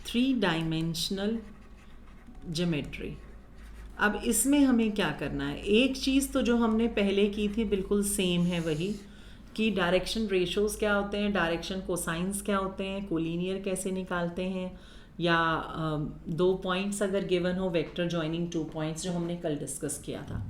3 dimensional geometry. अब इसमें हमें क्या करना है, एक चीज़ तो जो हमने पहले की थी बिल्कुल सेम है वही, कि डायरेक्शन रेशोज़ क्या होते हैं, डायरेक्शन कोसाइंस क्या होते हैं, कोलिनियर कैसे निकालते हैं, या 2 पॉइंट्स अगर गिवन हो, वेक्टर जॉइनिंग 2 पॉइंट्स जो हमने कल डिस्कस किया था।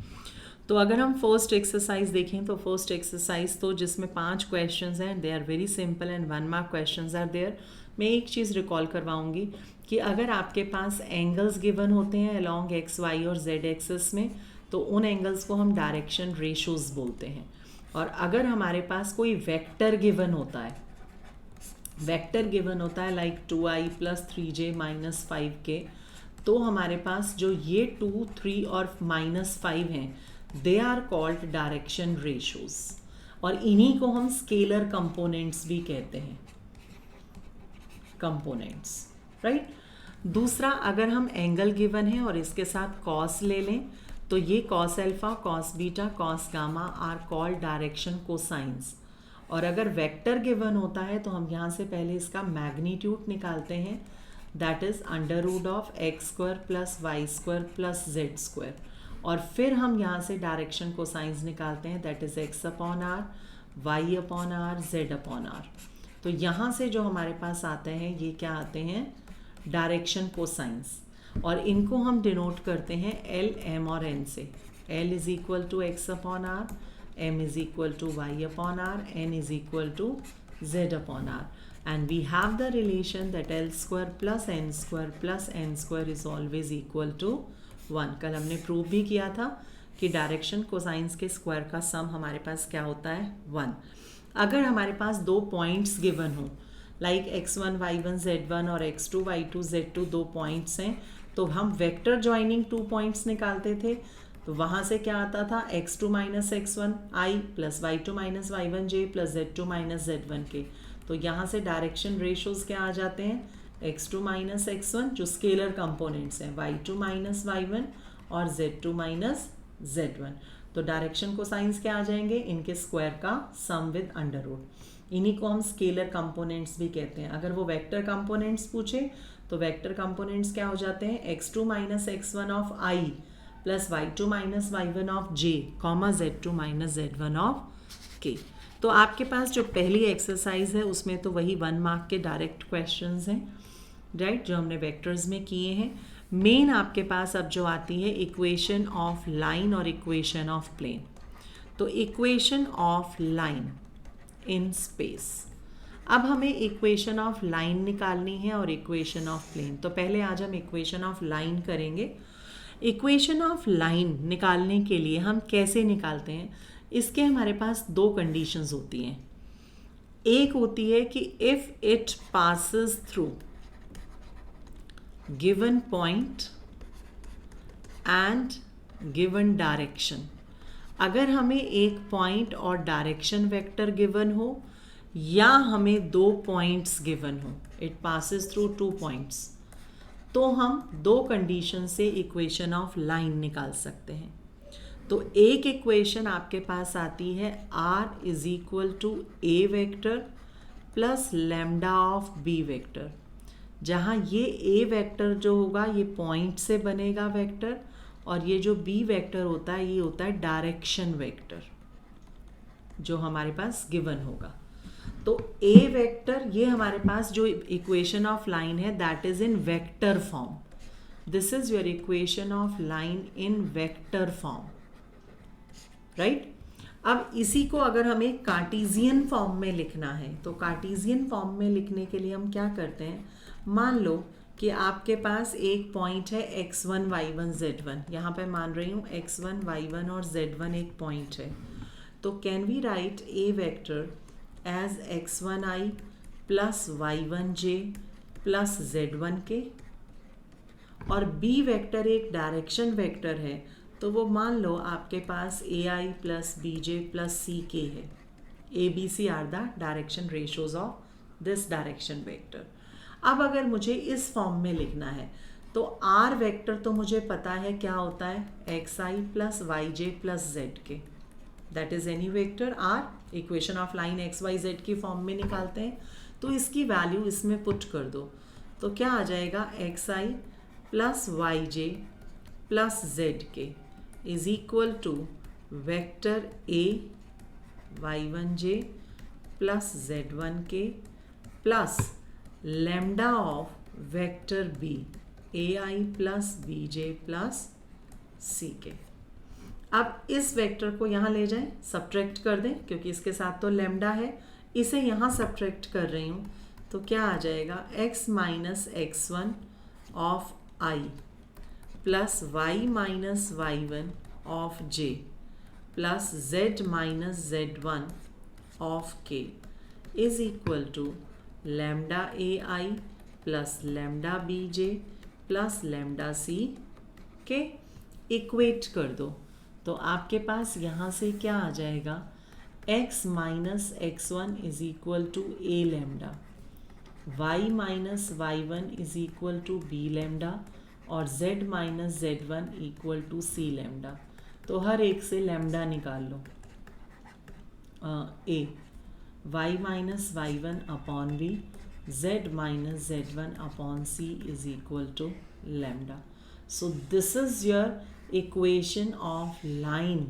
तो अगर हम फर्स्ट एक्सरसाइज देखें तो फर्स्ट एक्सरसाइज तो जिसमें 5 क्वेश्चंस हैं, they are very simple and 1 mark questions are there. मैं एक चीज़ रिकॉल करवाऊंगी कि अगर आपके पास एंगल्स गिवन होते हैं अलॉन्ग एक्स वाई और जेड एक्सिस में, तो उन एंगल्स को हम डायरेक्शन रेशोज़ बोलते हैं। और अगर हमारे पास कोई वेक्टर गिवन होता है, वेक्टर गिवन होता है लाइक 2i + 3j - 5k, तो हमारे पास जो ये 2, 3 और -5 हैं, they are called direction ratios, और इन्हीं को हम स्केलर कंपोनेंट्स भी कहते हैं, कंपोनेंट्स, राइट। दूसरा, अगर हम एंगल गिवन है और इसके साथ कॉस ले लें, तो ये cos alpha, cos beta, cos gamma are called direction cosines. और अगर वेक्टर गिवन होता है तो हम यहाँ से पहले इसका मैग्नीट्यूड निकालते हैं, that is √(x² + y² + z², और फिर हम यहाँ से डायरेक्शन कोसाइंस निकालते हैं, that is x/r, y/r, z/r। तो यहाँ से जो हमारे पास आते हैं ये क्या आते हैं, डायरेक्शन कोसाइंस, और इनको हम डिनोट करते हैं L, M और N से। L = x/r, M = y/r, N = z/r, and we have the relation that L² + N² + N² is always equal to 1। कल हमने प्रूव भी किया था कि डायरेक्शन कोसाइंस के स्क्वायर का सम हमारे पास क्या होता है, 1। अगर हमारे पास 2 पॉइंट्स गिवन हो, लाइक x1 y1 z1 और x2 y2 z2 2 पॉइंट्स हैं, तो हम वेक्टर जॉइनिंग 2 पॉइंट्स निकालते थे। तो वहाँ से क्या आता था, x2 - x1 i + y2 - y1 j + z2 - z1 k। तो यहाँ से डायरेक्शन रेशोज़ क्या आ जाते हैं, x2 - x1 जो स्केलर कंपोनेंट्स हैं, y2 - y1 और z2 - z1। तो डायरेक्शन कोसाइंस क्या आ जाएंगे, इनके स्क्वायर का सम विद √। इन्हीं को हम स्केलर कंपोनेंट्स भी कहते हैं। अगर वो वेक्टर कंपोनेंट्स पूछे तो वेक्टर कंपोनेंट्स क्या हो जाते हैं, x2 - x1 of i + y2 - y1 of j, z2 - z1 of k। तो आपके पास जो पहली एक्सरसाइज है उसमें तो वही 1 मार्क के डायरेक्ट क्वेश्चंस हैं, राइट, जो हमने वेक्टर्स में किए हैं। मेन आपके पास अब जो आती है इक्वेशन ऑफ लाइन और इक्वेशन ऑफ प्लेन। तो equation of line in space, अब हमें इक्वेशन ऑफ लाइन निकालनी है और इक्वेशन ऑफ प्लेन। तो पहले आज हम इक्वेशन ऑफ लाइन करेंगे। इक्वेशन ऑफ लाइन निकालने के लिए हम कैसे निकालते हैं, इसके हमारे पास 2 कंडीशंस होती हैं। एक होती है कि if it passes through given point and given direction. अगर हमें एक पॉइंट और डायरेक्शन वेक्टर गिवन हो, या हमें 2 पॉइंट्स गिवन हो, इट पासेस थ्रू 2 पॉइंट्स, तो हम 2 कंडीशन से इक्वेशन ऑफ लाइन निकाल सकते हैं। तो एक इक्वेशन आपके पास आती है r = a vector + lambda of b vector, जहाँ ये a वेक्टर जो होगा ये पॉइंट से बनेगा वेक्टर, और ये जो b वेक्टर होता है ये होता है डायरेक्शन वेक्टर जो हमारे पास गिवन होगा। तो a वेक्टर, ये हमारे पास जो इक्वेशन ऑफ लाइन है that is in vector form. This is your equation of line in vector form, right. अब इसी को अगर हमें कार्टेशियन फॉर्म में लिखना है, तो कार्टेशियन फॉर्म में लिखने के लिए हम क्या करते हैं, मान लो कि आपके पास एक पॉइंट है x1 y1 z1, यहाँ पे मान रही हूँ x1 y1 और z1 एक पॉइंट है। तो can we write a vector as x1i + y1j + z1k, और b वेक्टर एक डायरेक्शन वेक्टर है, तो वो मान लो आपके पास ai + bj + ck है। abc are the direction ratios of this direction vector. अब अगर मुझे इस फॉर्म में लिखना है, तो r वेक्टर तो मुझे पता है क्या होता है, xi + yj + zk, that is any vector r। Equation of line x y z की फॉर्म में निकालते हैं, तो इसकी वैल्यू इसमें पुट कर दो, तो क्या आ जाएगा X I plus Y J plus Z K is equal to vector A Y one J plus Z one K plus lambda of vector B A I plus B J plus C K. अब इस vector को यहाँ ले जाएं, subtract कर दें क्योंकि इसके साथ तो लैम्डा है, इसे यहाँ सब्ट्रैक्ट कर रही हूँ तो क्या आ जाएगा x minus x one of I plus Y minus Y one of J plus z minus Z one of K is equal to lambda A I plus lambda B J plus lambda C K. Equate कर दो तो आपके पास यहाँ से क्या आ जाएगा x minus x one is equal to a lambda, y minus Y one is equal to b lambda और z minus Z one equal to c lambda. तो हर एक से लैम्डा निकाल लो। a y minus Y one upon b z minus Z one upon c is equal to lambda. So this is your equation of line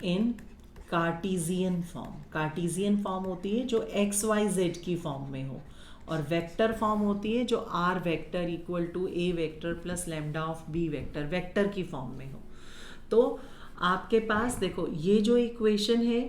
in Cartesian form. Cartesian form होती है जो x Y z की form में हो और vector form होती है जो r vector equal to a vector plus lambda of b vector vector की फॉर्म में हो। तो आपके पास देखो ये जो इक्वेशन है,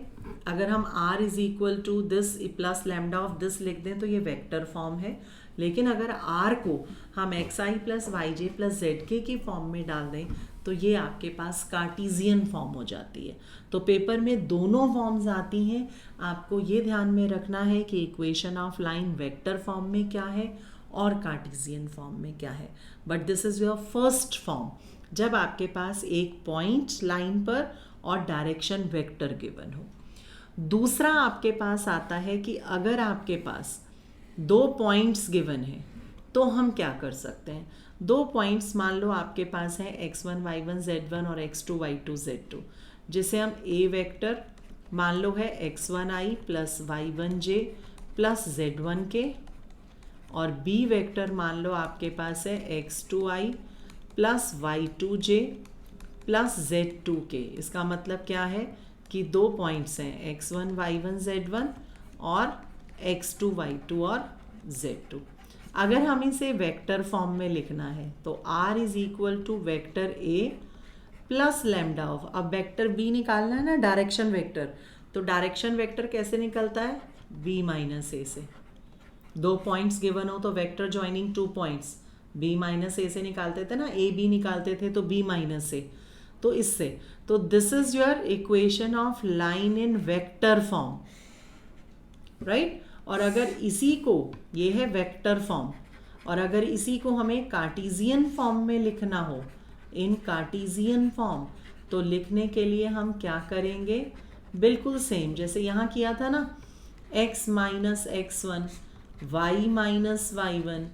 अगर हम r is equal to this plus lambda of this लिख दें तो ये वेक्टर फॉर्म है, लेकिन अगर r को हम x I plus Y J plus Z के की फॉर्म में डाल दें तो ये आपके पास कार्टीजियन फॉर्म हो जाती है। तो पेपर में दोनों फॉर्म्स आती हैं, आपको ये ध्यान में रखना है कि equation of line vector form में क्या है और कार्टीजियन फॉर्म में क्या है। But this is your first form जब आपके पास एक पॉइंट लाइन पर और डायरेक्शन वेक्टर गिवन हो। दूसरा आपके पास आता है कि अगर आपके पास दो पॉइंट्स गिवन है तो हम क्या कर सकते हैं। दो पॉइंट्स मान लो आपके पास हैं x1 y1 z1 और x2 y2 z2, जिसे हम a वेक्टर मान लो है x1i plus y1j plus z1 के और b वेक्टर मान लो आपके पास है x2i plus y2j plus z2 के। इसका मतलब क्या है कि दो पॉइंट्स हैं x1 y1 z1 और x2 y2 और z2। अगर हम इसे वेक्टर फॉर्म में लिखना है तो r is equal to vector a plus lambda of, अब वेक्टर b निकालना है ना डायरेक्शन वेक्टर, तो डायरेक्शन वेक्टर कैसे निकलता है b माइनस ए से। दो पॉइंट्स गिवन हो तो vector joining two points b minus A से निकालते थे ना, a b निकालते थे तो b माइनस ए, तो इससे। तो this is your equation of line in vector form, right. और अगर इसी को, ये है वेक्टर फॉर्म, और अगर इसी को हमें कार्टीजियन फॉर्म में लिखना हो, इन कार्टीजियन फॉर्म, तो लिखने के लिए हम क्या करेंगे, बिल्कुल सेम जैसे यहाँ किया था ना, x minus x one y minus Y one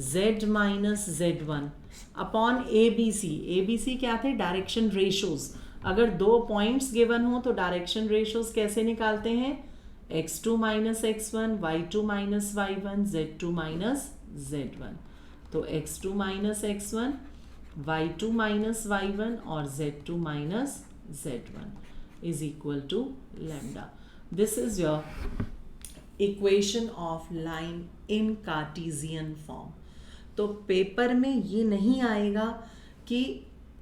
z minus Z one upon a b c क्या थे डायरेक्शन रेशोज। अगर दो पॉइंट्स गिवन हो तो डायरेक्शन रेशोज कैसे निकालते हैं, x2 minus x one y two minus Y one z two minus Z one. तो x2 minus x one y two minus Y one और z2 minus z1 is equal to lambda. This is your equation of line in Cartesian form. तो paper में ये नहीं आएगा कि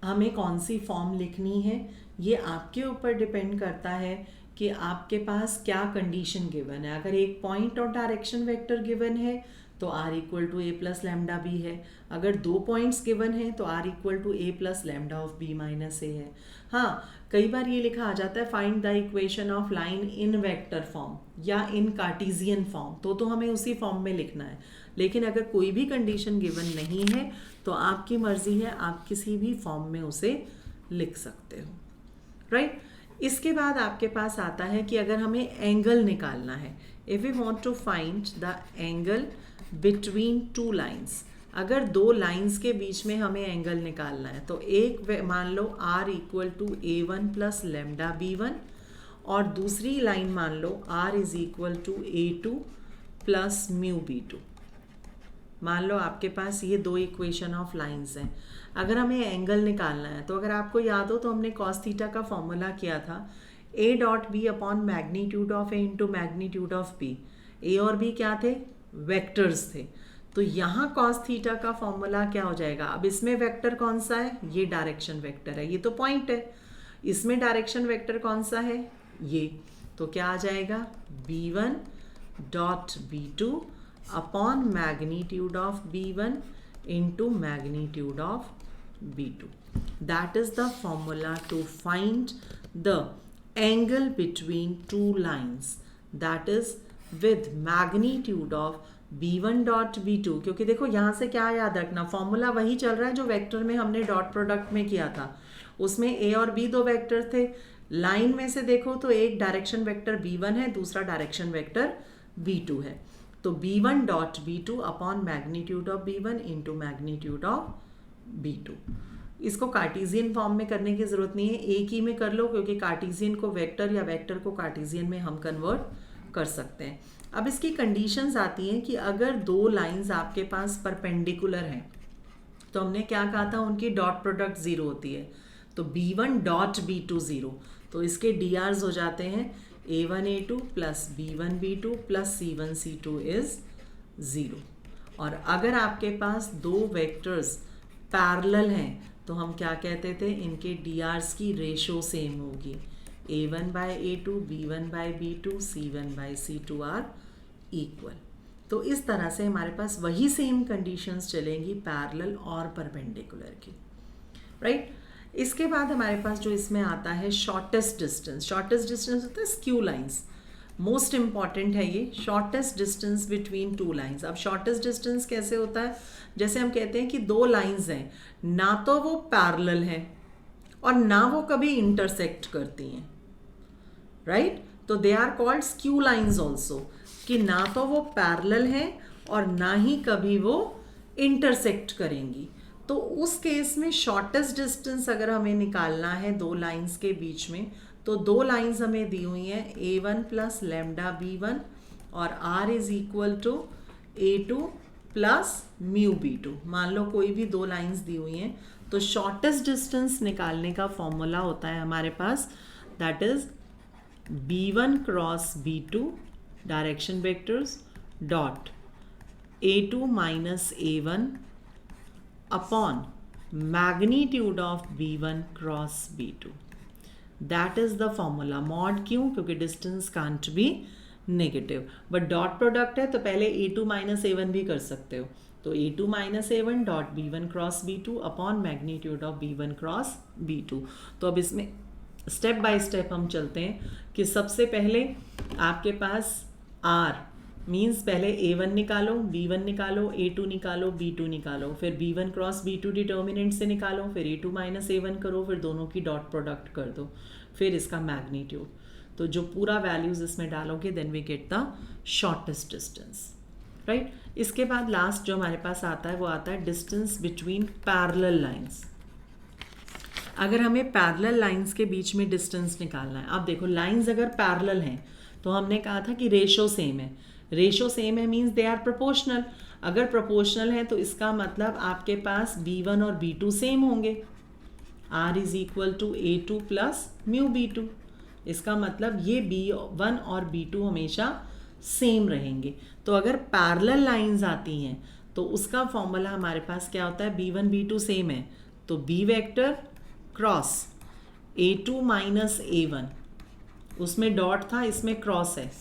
हमें कौन सी फॉर्म लिखनी है, ये आपके ऊपर डिपेंड करता है कि आपके पास क्या कंडीशन गिवन है। अगर एक पॉइंट और डायरेक्शन वेक्टर गिवन है तो r equal to A plus lambda B है। अगर दो पॉइंट्स गिवन है तो r equal to A plus lambda of B minus A है। हाँ, कई बार ये लिखा आ जाता है find the equation of line in vector form या इन कार्टीजियन फॉर्म, तो हमें उसी फॉर्म में लिखना है। लेकिन अगर कोई भी कंडीशन गिवन नहीं है तो आपकी मर्जी है, आप किसी भी फॉर्म में उसे लिख सकते हो, राइट। इसके बाद आपके पास आता है कि अगर हमें एंगल निकालना है, if you want to find the angle between two lines, अगर दो लाइंस के बीच में हमें एंगल निकालना है तो एक मान लो r equal to a one plus lambda b one और दूसरी लाइन मान लो r is equal to a two plus mu b two. मान लो आपके पास ये दो इक्वेशन ऑफ लाइंस हैं, अगर हमें एंगल निकालना है तो अगर आपको याद हो तो हमने कॉस थीटा का फॉर्मूला किया था A dot B upon magnitude of A into magnitude of B. A और बी क्या थे? वेक्टर्स थे। तो यहाँ कॉस थीटा का फॉर्मूला क्या हो जाएगा? अब इसमें वेक्टर कौन सा है? ये डायरेक्शन वेक्टर है, ये तो पॉइंट है। इसमें डायरेक्शन वेक्टर कौन सा है? ये। तो क्या आ जाएगा? b1 dot b2 upon magnitude of b1 into magnitude of b2. That is the formula to find the angle between two lines. That is with magnitude of b1 dot b2. क्योंकि देखो यहाँ से क्या याद रखना, फॉर्मूला वही चल रहा है जो वेक्टर में हमने डॉट प्रोडक्ट में किया था। उसमें a और b दो वेक्टर थे। लाइन में से देखो तो एक डायरेक्शन वेक्टर b1 है, दूसरा डायरेक्शन वेक्टर b2 है। तो b1 dot b2 upon magnitude of b1 into magnitude of b2। इसको कार्टेशियन फॉर्म में करने की ज़रूरत नहीं है, एक ही में कर लो, क्योंकि कार्टेशियन को वेक्टर या वेक्टर को कार्टेशियन में हम कन्वर्ट कर सकते हैं। अब इसकी कंडीशंस आती हैं कि अगर दो लाइंस आपके पास परपेंडिकुलर हैं तो हमने क्या कहा था, उनकी डॉट प्रोडक्ट ज़ीरो होती है। तो b1 डॉट b2 ज़ीरो, तो इसके DRs हो जाते हैं a1 a2 plus b1 b2 plus c1 c2 is zero. और अगर आपके पास दो वेक्टर्स पैरेलल हैं तो हम क्या कहते थे, इनके DRs की रेशो सेम होगी, a1 by a2 b1 by b2 c1 by c2 are equal. तो इस तरह से हमारे पास वही सेम कंडीशंस चलेंगी पैरेलल और परपेंडिकुलर की, राइट। इसके बाद हमारे पास जो इसमें आता है शॉर्टेस्ट डिस्टेंस। शॉर्टेस्ट डिस्टेंस होता है स्क्यू लाइंस, मोस्ट इंपॉर्टेंट है ये, shortest distance between two lines. अब शॉर्टेस्ट डिस्टेंस कैसे होता है? जैसे हम कहते हैं कि दो लाइंस हैं, ना तो वो पैरेलल हैं और ना वो कभी इंटरसेक्ट करती हैं, राइट। तो they are called skew lines also, कि ना तो वो पैरेलल हैं और ना ही कभी वो इंटरसेक्ट करेंगी। तो उस केस में शॉर्टेस्ट डिस्टेंस अगर हमें निकालना है दो लाइंस के बीच में, तो दो लाइंस हमें दी हुई हैं a1 प्लस लेमडा b1 और r is equal to a2 plus mu b2। मान लो कोई भी दो लाइंस दी हुई हैं, तो शॉर्टेस्ट डिस्टेंस निकालने का फॉर्मूला होता है हमारे पास, that is b1 cross b2 direction vectors dot a2 minus a1 upon magnitude of b1 cross b2। That is the formula. Mod क्यों? क्योंकि distance can't be negative, but dot product है तो पहले a2 माइनस a1 भी कर सकते हो। तो a2 minus a1 dot b1 cross b2 upon magnitude of b1 cross b2। तो अब इसमें स्टेप बाय स्टेप हम चलते हैं कि सबसे पहले आपके पास r मीन्स पहले a1 निकालो, b1 निकालो, a2 निकालो, b2 निकालो, फिर b1 क्रॉस b2 डिटर्मिनेंट से निकालो, फिर a2 माइनस a1 करो, फिर दोनों की डॉट प्रोडक्ट कर दो, फिर इसका मैग्नीट्यूड। तो जो पूरा वैल्यूज इसमें डालोगे then we get the shortest distance, right. इसके बाद लास्ट जो हमारे पास आता है वो आता है डिस्टेंस बिटवीन पैरेलल लाइंस। अगर हमें पैरेलल लाइंस के बीच में डिस्टेंस निकालना है, अब देखो लाइंस अगर पैरेलल हैं तो हमने कहा था कि रेशो सेम है। रेशो सेम है मीन्स दे आर प्रोपोर्शनल। अगर प्रोपोर्शनल है तो इसका मतलब आपके पास b1 और b2 सेम होंगे, r is equal to a2 plus mu b2। इसका मतलब ये b1 और b2 हमेशा सेम रहेंगे। तो अगर पैरेलल लाइंस आती हैं तो उसका फॉर्मूला हमारे पास क्या होता है, b1 b2 सेम है तो b vector cross a2 minus a1, उसमें डॉट था इसमें क्रॉस है,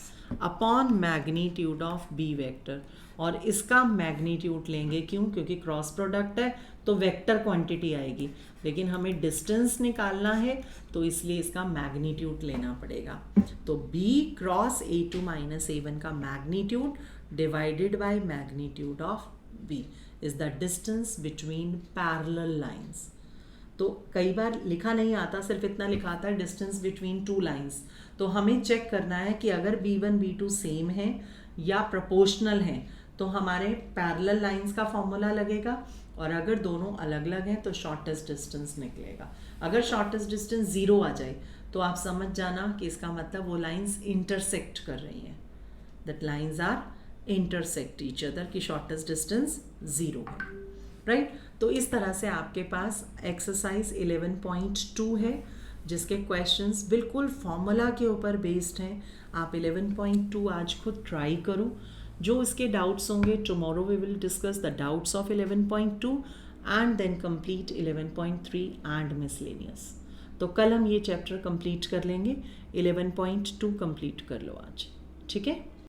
upon magnitude of b vector. और इसका मैग्नीट्यूड लेंगे क्यों? क्योंकि क्रॉस प्रोडक्ट है तो वेक्टर क्वांटिटी आएगी, लेकिन हमें डिस्टेंस निकालना है तो इसलिए इसका मैग्नीट्यूड लेना पड़ेगा। तो b cross a2 minus a1 का magnitude divided by magnitude of b is the distance between parallel lines. तो कई बार लिखा नहीं आता, सिर्फ इतना लिखा आता है डिस्टेंस बिटवीन टू लाइंस। तो हमें चेक करना है कि अगर b1 b2 सेम है या प्रोपोर्शनल हैं तो हमारे पैरेलल लाइंस का फॉर्मूला लगेगा, और अगर दोनों अलग अलग हैं तो शॉर्टेस्ट डिस्टेंस निकलेगा। अगर शॉर्टेस्ट डिस्टेंस 0 आ जाए तो आप समझ जाना कि इसका मतलब वो लाइंस इंटरसेक्ट कर रही हैं, that lines are intersect each other की शॉर्टेस्ट डिस्टेंस 0 है, राइट। तो इस तरह से आपके पास एक्सरसाइज 11.2 है जिसके क्वेश्चंस बिल्कुल फॉर्मूला के ऊपर बेस्ड हैं। आप 11.2 आज खुद ट्राई करो। जो इसके डाउट्स होंगे, tomorrow we will discuss the doubts of 11.2 and then complete 11.3 and miscellaneous. तो कल हम ये चैप्टर कंप्लीट कर लेंगे। 11.2 कंप्लीट कर लो आज, ठीक है।